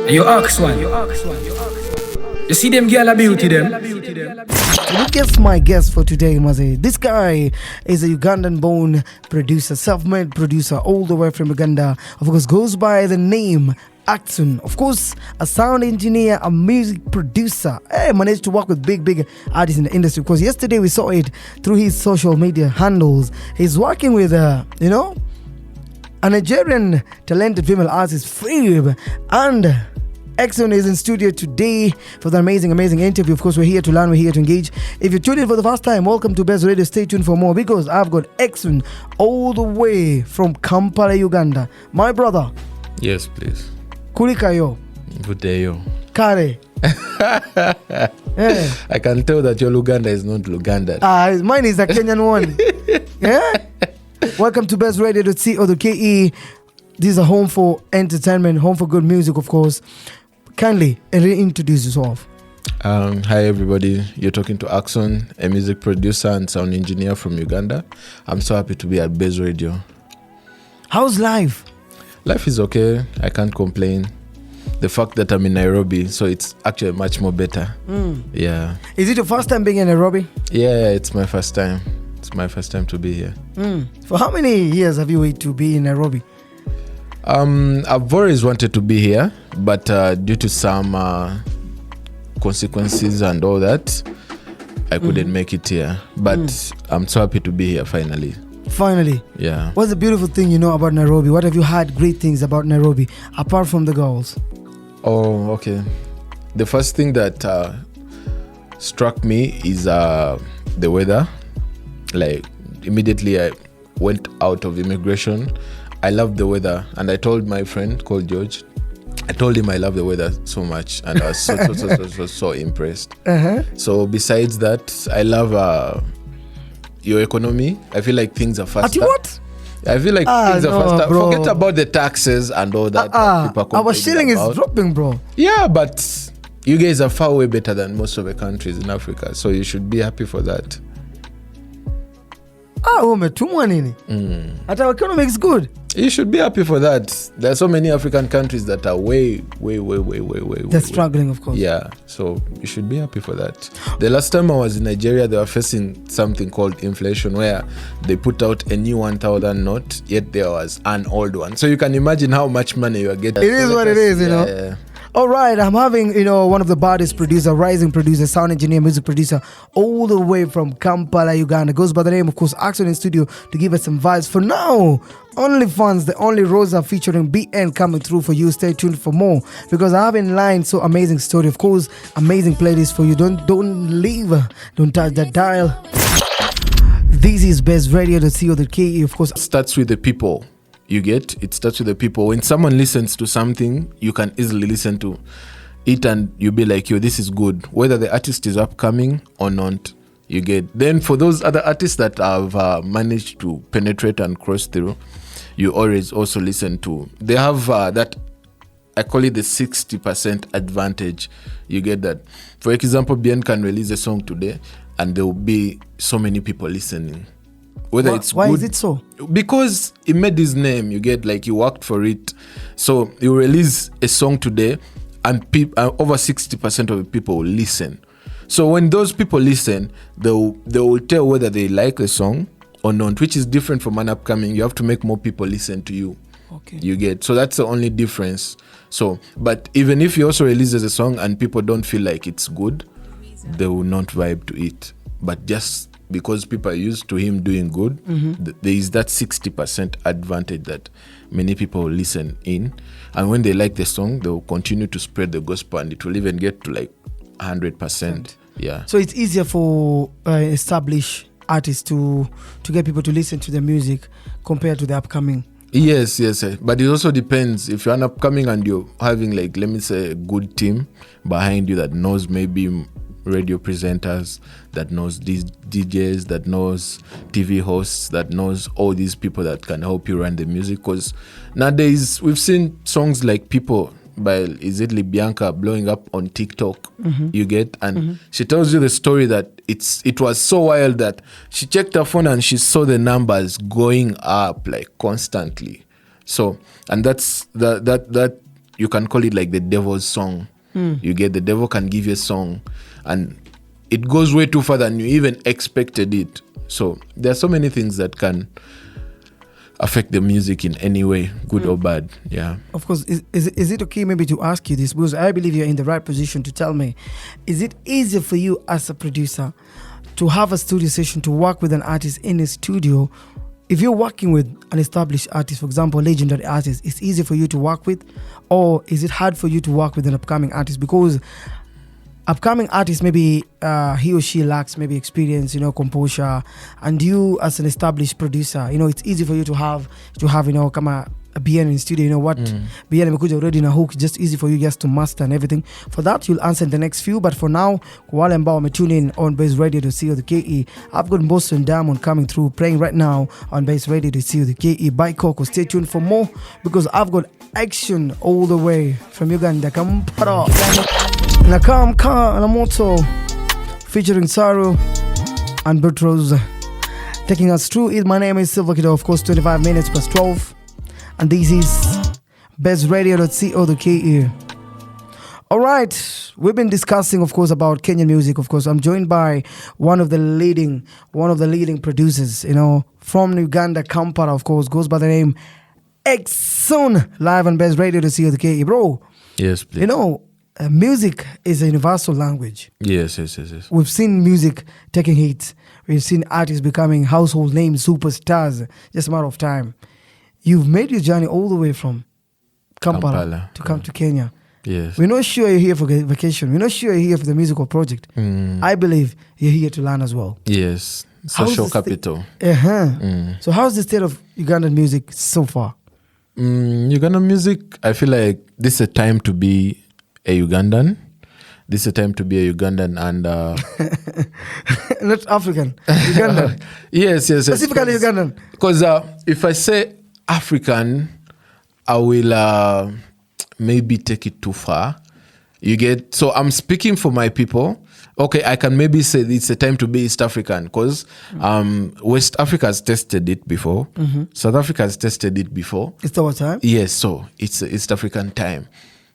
You Axon. You see them girl a beauty them. Who guess my guest for today, Maze? This guy is a Ugandan born producer, self-made producer all the way from Uganda. Of course, goes by the name Axon. Of course, a sound engineer, a music producer. Hey, managed to work with big artists in the industry. Because yesterday we saw it through his social media handles. He's working with, a Nigerian talented female artist, Frib. And Axon is in studio today for the amazing interview. Of course, we're here to learn, we're here to engage. If you're tuned in for the first time, welcome to Baze Radio. Stay tuned for more because I've got Axon all the way from Kampala, Uganda. My brother. Yes, please. Kulikayo. Good day, yo. Kare. Yeah. I can tell that your Luganda is not Luganda. Mine is a Kenyan one. Yeah. Welcome to Baze Radio.co.ke. This is a home for entertainment, home for good music, of course. Kindly reintroduce yourself. Hi, everybody. You're talking to Axon, a music producer and sound engineer from Uganda. I'm so happy to be at Baze Radio. How's life? Life is okay. I can't complain. The fact that I'm in Nairobi, so it's actually much more better. Yeah. Is it your first time being in Nairobi? Yeah, it's my first time. It's my first time to be here. For how many years have you waited to be in Nairobi? I've always wanted to be here, but due to some consequences and all that, I couldn't make it here. But I'm so happy to be here finally. Finally? Yeah. What's the beautiful thing you know about Nairobi? What have you heard great things about Nairobi, apart from the girls? Oh, okay. The first thing that struck me is the weather. Like, immediately I went out of immigration. I loved the weather, and I told my friend called George, I told him I love the weather so much, and I was so impressed. So besides that, I love your economy. I feel like things are faster. At what? I feel like things are faster. Bro. Forget about the taxes and all that. Our shilling is dropping, bro. Yeah, but you guys are far way better than most of the countries in Africa, so you should be happy for that. Umetumwa nini? At our economy is good. You should be happy for that. There are so many African countries that are way. They're struggling, of course. Yeah, so you should be happy for that. The last time I was in Nigeria, they were facing something called inflation, where they put out a new 1,000 note, yet there was an old one. So you can imagine how much money you are getting. It is what it is, you know. Yeah. All right, I'm having, one of the baddest producer, rising producer, sound engineer, music producer, all the way from Kampala, Uganda. Goes by the name, of course, Axon in studio to give us some vibes. For now, only fans, the only Rosa featuring BN coming through for you. Stay tuned for more because I have in line so amazing story. Of course, amazing playlist for you. Don't leave, don't touch that dial. This is Baze Radio.co.ke, of course. Starts with the people. You get it starts with the people. When someone listens to something, you can easily listen to it and you'll be like, yo, this is good, whether the artist is upcoming or not. You get then for those other artists that have managed to penetrate and cross through, you always also listen to. They have that, I call it the 60% advantage. You get that. For example, Bien can release a song today and there will be so many people listening. Whether it's why good, is it so? Because he made his name. You get, like, he worked for it. So you release a song today, and over 60% of the people will listen. So when those people listen, they will tell whether they like a song or not, which is different from an upcoming. You have to make more people listen to you. Okay. You get, so that's the only difference. So, but even if he also releases a song and people don't feel like it's good, they will not vibe to it. But just because people are used to him doing good, there is that 60% advantage that many people will listen in. And when they like the song, they will continue to spread the gospel and it will even get to like 100%. Yeah. So it's easier for established artists to get people to listen to their music compared to the upcoming. Yes. But it also depends. If you're an upcoming and you're having, like, let me say, a good team behind you that knows maybe radio presenters, that knows these DJs, that knows TV hosts, that knows all these people that can help you run the music. Because nowadays we've seen songs like People by Izidli Bianca blowing up on TikTok. You get, and she tells you the story that it was so wild that she checked her phone and she saw the numbers going up like constantly. So, and that's that you can call it like the devil's song. You get, the devil can give you a song and it goes way too far than you even expected it. So there are so many things that can affect the music in any way, good or bad. Yeah. Of course, is it okay maybe to ask you this, because I believe you're in the right position to tell me, is it easier for you as a producer to have a studio session, to work with an artist in a studio? If you're working with an established artist, for example, a legendary artist, it's easy for you to work with, or is it hard for you to work with an upcoming artist? Because upcoming artist, maybe he or she lacks maybe experience, composure, and you as an established producer, it's easy for you to have come a BN in studio, what BN amekuja already na hook, just easy for you just to master and everything. For that, you'll answer in the next few, but for now, kwa wale ambao wametune in on Baze Radio to see the KE, I've got Boston Diamond coming through, playing right now on Baze Radio to see the KE by Coco. Stay tuned for more, because I've got Action all the way from Uganda. Kampala Nakamka Namoto featuring Saru and Bertrose taking us through it. My name is Silva Kido, of course, 25 minutes past 12. And this is BazeRadio.co.ke. All right, we've been discussing, of course, about Kenyan music. Of course, I'm joined by one of the leading producers, from Uganda, Kampala, of course, goes by the name Axon, live on Baze Radio.co.ke. Bro, yes, please. Music is a universal language. Yes. We've seen music taking hits. We've seen artists becoming household names, superstars, just a matter of time. You've made your journey all the way from Kampala to come to Kenya. Yes. We're not sure you're here for vacation. We're not sure you're here for the musical project. I believe you're here to learn as well. Yes. Social capital. So how's the state of Ugandan music so far? Ugandan music, I feel like this is a time to be a Ugandan. This is a time to be a Ugandan and... Not African. Ugandan. Yes. Specifically Ugandan. Because if I say African, I will maybe take it too far. You get? So I'm speaking for my people. Okay, I can maybe say it's a time to be East African, because West Africa has tested it before. South Africa has tested it before. It's our time? Yes, so it's East African time.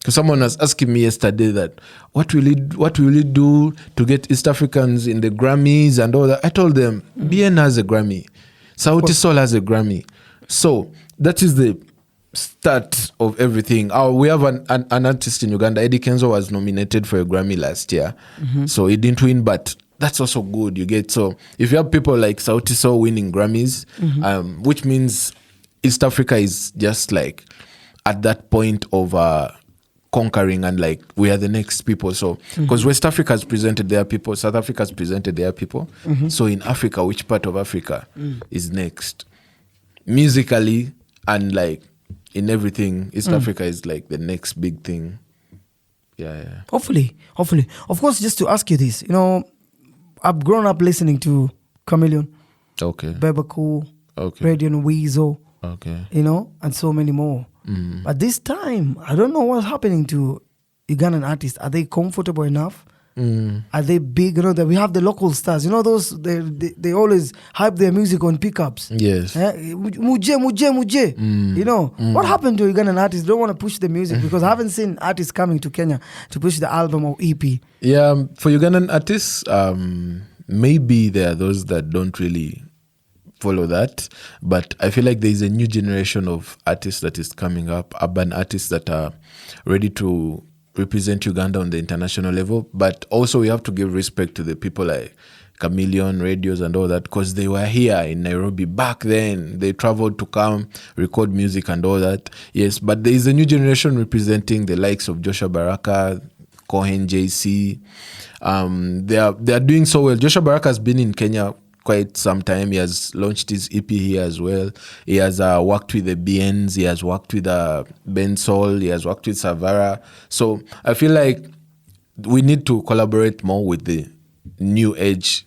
Because someone was asking me yesterday that what will it do to get East Africans in the Grammys and all that? I told them, BN has a Grammy. Sauti Sol has a Grammy. So that is the start of everything. We have an artist in Uganda. Eddie Kenzo was nominated for a Grammy last year. So he didn't win, but that's also good, you get. So if you have people like Sauti Sol winning Grammys, which means East Africa is just like at that point of conquering, and like we are the next people. So because West Africa has presented their people, South Africa has presented their people. So in Africa, which part of Africa is next? Musically and like in everything, East Africa is like the next big thing. Yeah. Hopefully. Of course, just to ask you this, I've grown up listening to Chameleon, Okay. Bebacool, Okay. Radio and Weasel, Okay. and so many more. But this time, I don't know what's happening to Ugandan artists. Are they comfortable enough? Are they big? That we have the local stars. Those they always hype their music on pickups. Yes. Muje. What happened to Ugandan artists? They don't want to push the music, because I haven't seen artists coming to Kenya to push the album or EP. Yeah, for Ugandan artists, maybe there are those that don't really follow that, but I feel like there is a new generation of artists that is coming up, urban artists that are ready to represent Uganda on the international level. But also we have to give respect to the people like Chameleon, Radios and all that, because they were here in Nairobi back then. They traveled to come record music and all that. Yes, but there is a new generation representing the likes of Joshua Baraka, Cohen, JC. They are doing so well. Joshua Baraka has been in Kenya quite some time. He has launched his EP here as well. He has worked with the BNs. He has worked with Ben Sol. He has worked with Savara. So I feel like we need to collaborate more with the new age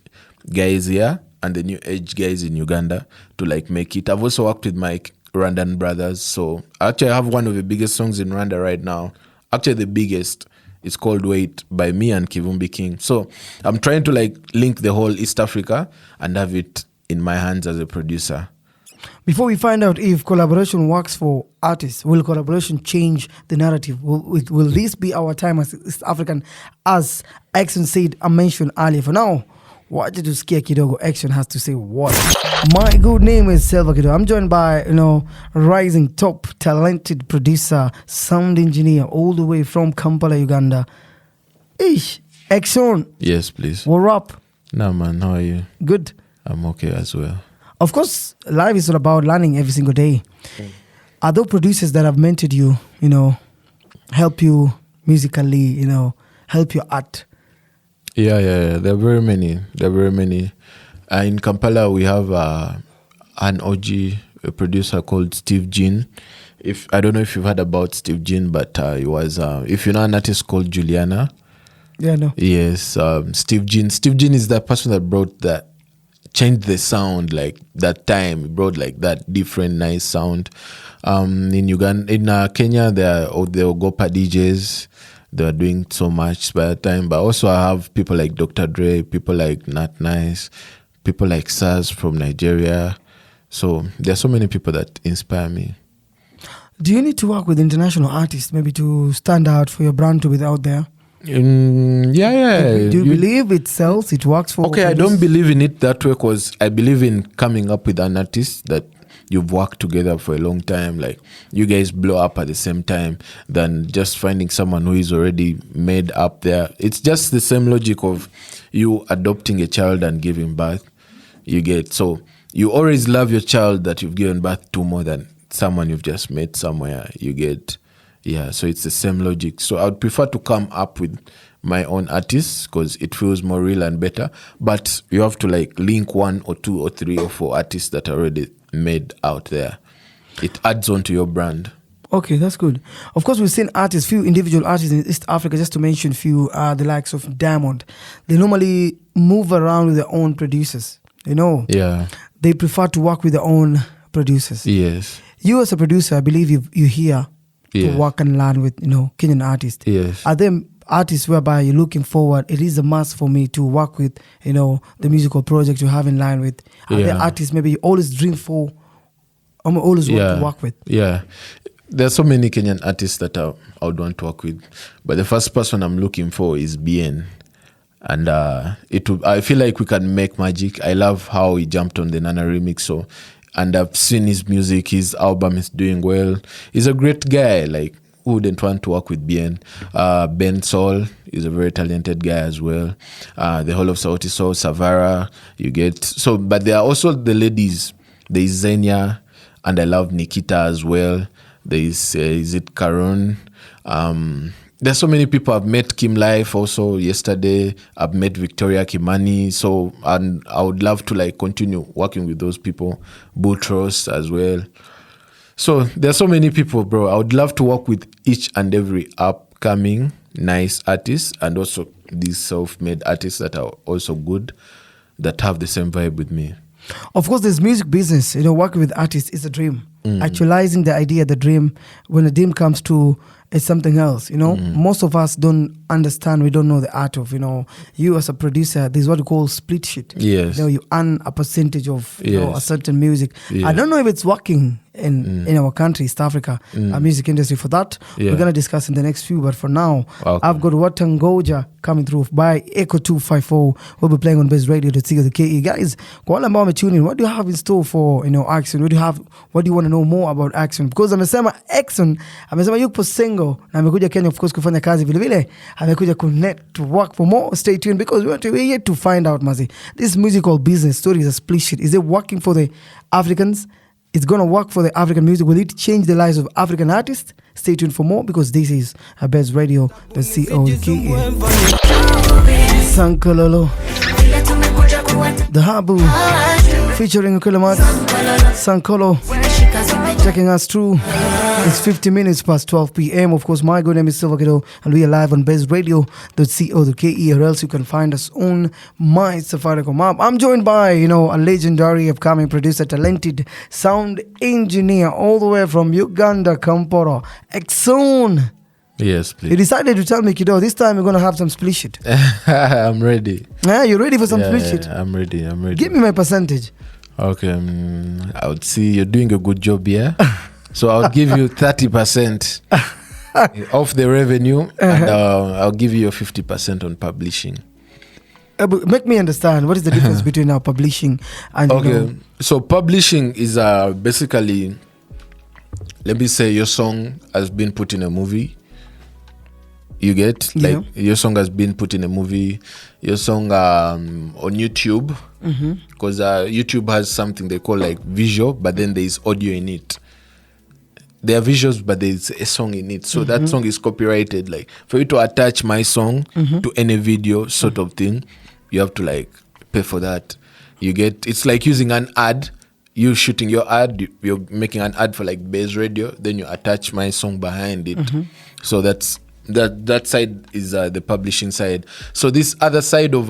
guys here and the new age guys in Uganda to like make it. I've also worked with my Rwandan brothers. So actually I have one of the biggest songs in Rwanda right now. Actually the biggest. It's called Wait by me and Kivumbi King. So I'm trying to like link the whole East Africa and have it in my hands as a producer. Before we find out if collaboration works for artists, will collaboration change the narrative? Will this be our time as East African, as Axon said and mentioned earlier? For now, what did you scare Kidogo? Axon has to say what? My good name is Silva Kido. I'm joined by, rising top talented producer, sound engineer, all the way from Kampala, Uganda. Axon. Yes, please. What up? Nah, man, how are you? Good. I'm okay as well. Of course, life is all about learning every single day. Are there producers that have mentored you, help you musically, help your art? Yeah. There are very many. In Kampala, we have an OG producer called Steve Jean. I don't know if you've heard about Steve Jean, but he was, if you know an artist called Juliana. Yeah, no. Yes, Steve Jean. Steve Jean is that person that changed the sound like that time. He brought like that different nice sound. In Uganda, in Kenya, there are the Ogopa DJs. They are doing so much by that time. But also I have people like Dr. Dre, people like Nat Nice, people like Saz from Nigeria. So there are so many people that inspire me. Do you need to work with international artists maybe to stand out for your brand to be out there? Yeah. Do you believe it sells? It works for? Okay, I don't believe in it that way because I believe in coming up with an artist that you've worked together for a long time. Like you guys blow up at the same time than just finding someone who is already made up there. It's just the same logic of you adopting a child and giving birth. You get so you always love your child that you've given birth to more than someone you've just met somewhere. You get. Yeah, so it's the same logic. So I would prefer to come up with my own artists because it feels more real and better. But you have to like link 1 or 2 or 3 or 4 artists that are already made out there. It adds on to your brand. Okay, that's good. Of course, we've seen artists, few individual artists in East Africa, just to mention few, the likes of Diamond. They normally move around with their own producers, Yeah. They prefer to work with their own producers. Yes. You as a producer, I believe you're here to work and learn with, Kenyan artists. Yes. Are there artists whereby you're looking forward, it is a must for me to work with, the musical project you have in line with? Are there artists maybe you always dream for, always want to work with? Yeah. There's so many Kenyan artists that I would want to work with. But the first person I'm looking for is Bien. And I feel like we can make magic. I love how he jumped on the Nana remix. And I've seen his music, his album is doing well. He's a great guy. Like, who wouldn't want to work with Bien? Ben Sol is a very talented guy as well. The whole of Sauti Sol, Savara, you get. So, but there are also the ladies. There is Zenia, and I love Nikita as well. There is it Karun? There's so many people. I've met Kim Life also yesterday. I've met Victoria Kimani. So, and I would love to like continue working with those people. Boutros as well. So there's so many people, bro. I would love to work with each and every upcoming nice artist and also these self-made artists that are also good, that have the same vibe with me. Of course, there's music business. Working with artists is a dream. Actualizing the idea, the dream, when the dream comes true, it's something else. Most of us don't understand. We don't know the art of, you as a producer, this is what we call split sheet. Yes. You earn a percentage of a certain music. Yeah. I don't know if it's working in our country, East Africa, our music industry. For that, we're going to discuss in the next few. But for now, I've got Watangoja coming through by Echo 254. We'll be playing on Baze Radio to see the KE. Guys, kwa wale ambao tune in, what do you have in store for Axon? What do you want to know more about Axon? Because amesema Axon, amesema yupo single na amekuja Kenya of course kufanya kazi vile vile. Amekuja connect to work for more. Stay tuned because we're yet to find out, Mazi. This musical business story is a split shit. Is it working for the Africans? It's going to work for the African music. Will it change the lives of African artists? Stay tuned for more because this is Baze Radio, the CO, the key. Sankololo, the Habu, featuring Ukulamat, Sankolo, checking us through. It's 50 minutes past 12 p.m. Of course, my good name is Silva Kido, and we are live on Baze Radio, .co.ke, or else you can find us on my Safaricom app. I'm joined by, a legendary upcoming producer, talented sound engineer, all the way from Uganda, Kampala, Axon. Yes, please. You decided to tell me, Kido, this time we're going to have some split shit. I'm ready. Yeah, you ready for some split shit? I'm ready. Give me my percentage. Okay, I would say you're doing a good job here. So I'll give you 30% of the revenue, and I'll give you 50% on publishing. But make me understand, what is the difference between our publishing and Okay, so publishing is basically, let me say your song has been put in a movie. You get like your song has been put in a movie, your song on YouTube, because YouTube has something they call like visual, but then there is audio in it. There are visuals, but there's a song in it. So that song is copyrighted. Like for you to attach my song to any video sort of thing, you have to like pay for that. You get, it's like using an ad. You shooting your ad, you're making an ad for like Baze Radio, then you attach my song behind it. So that's that side is the publishing side. So this other side of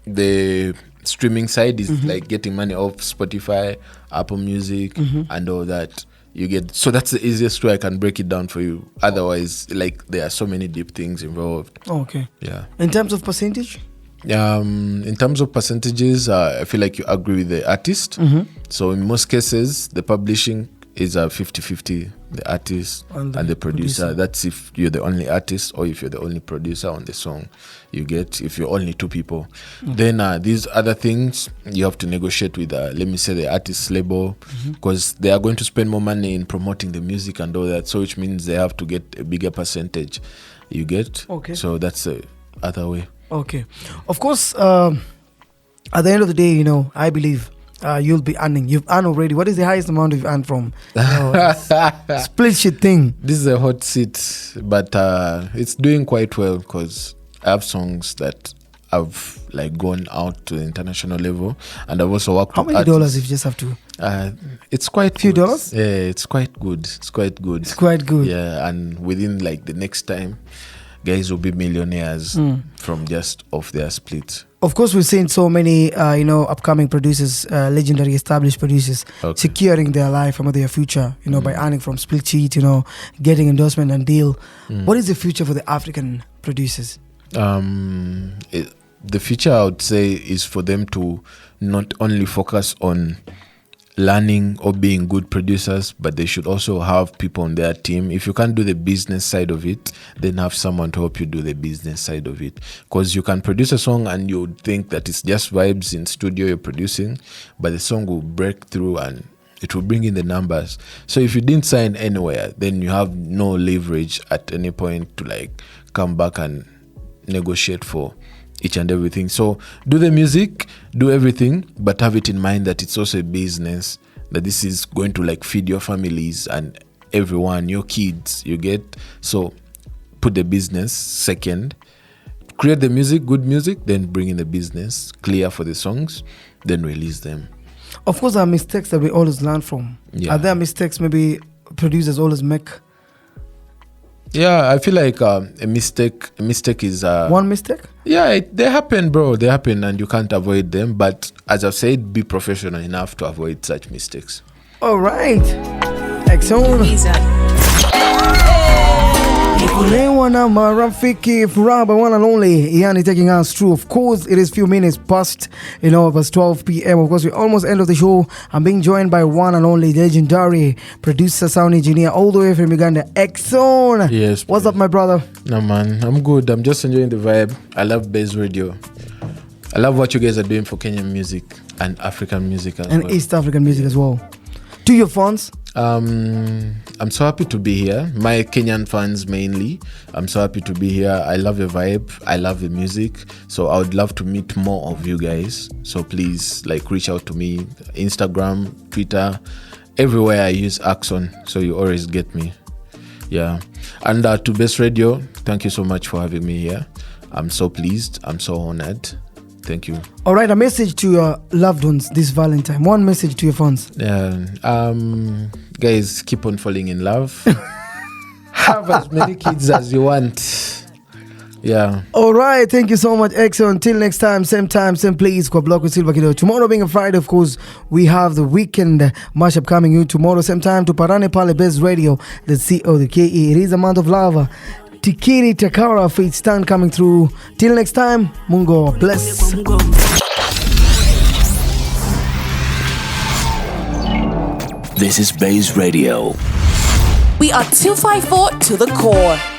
the streaming side is like getting money off Spotify, Apple Music, and all that. You get, so that's the easiest way I can break it down for you. Otherwise, like there are so many deep things involved. Okay. Yeah. In terms of percentage? In terms of percentages, I feel like you agree with the artist. So in most cases, the publishing is 50-50, the artist and the producer. That's if you're the only artist or if you're the only producer on the song. You get, if you're only two people. Then these other things, you have to negotiate with, let me say, the artist's label, because they are going to spend more money in promoting the music and all that. So which means they have to get a bigger percentage. You get? Okay. So that's the other way. Okay. Of course, at the end of the day, you know, I believe you'll be earning. You've earned already. What is the highest amount you've earned from split shit thing? This is a hot seat, but it's doing quite well because I have songs that I've like gone out to the international level, and I've also worked. How many dollars if you just have to? It's quite few good. dollars. Yeah, it's quite good. It's quite good. It's quite good. Yeah, and within like the next time, guys will be millionaires from just off their split. Of course, we've seen so many, upcoming producers, legendary established producers, securing their life and their future, by earning from split sheet, getting endorsement and deal. What is the future for the African producers? The future, I would say, is for them to not only focus on learning or being good producers, but they should also have people on their team. If you can't do the business side of it, then have someone to help you do the business side of it. Because you can produce a song and you would think that it's just vibes in studio you're producing, but the song will break through and it will bring in the numbers. So if you didn't sign anywhere, then you have no leverage at any point to like come back and negotiate for each and everything. So do the music, do everything, but have it in mind that it's also a business, that this is going to like feed your families and everyone, your kids, you get. So put the business second, create the music, good music, then bring in the business, clear for the songs, then release them. Of course, there are mistakes that we always learn from. Yeah. Are there mistakes maybe producers always make? Yeah, I feel like a mistake is one mistake. Yeah, they happen, bro. They happen, and you can't avoid them. But as I've said, be professional enough to avoid such mistakes. All right, Axon. Wana marafiki furaha by one and only Yani taking us through. Of course, it is few minutes past, it was 12 p.m. Of course, we're almost end of the show. I'm being joined by one and only legendary producer, sound engineer, all the way from Uganda, Axon. Yes. What's up, my brother? No, man, I'm good. I'm just enjoying the vibe. I love Baze Radio. I love what you guys are doing for Kenyan music and African music as well. And East African music as well. To your fans? I'm so happy to be here. My Kenyan fans mainly. I'm so happy to be here. I love the vibe. I love the music. So I would love to meet more of you guys. So please reach out to me. Instagram, Twitter, everywhere I use Axon. So you always get me. Yeah. And to Baze Radio, thank you so much for having me here. I'm so pleased. I'm so honored. Thank you. All right, a message to your loved ones this Valentine. One message to your fans. Guys, keep on falling in love. Have as many kids as you want. Yeah. All right, thank you so much, Axon. Until next time, same place. Block with Silva Kido. Tomorrow being a Friday, of course, we have the weekend mashup coming in tomorrow, same time to Parane Pale Baze Radio, the CO, the KE. It is a month of love. Tikiri Takara Faith Stand coming through. Till next time, Mungo bless. This is Baze Radio. We are 254 to the core.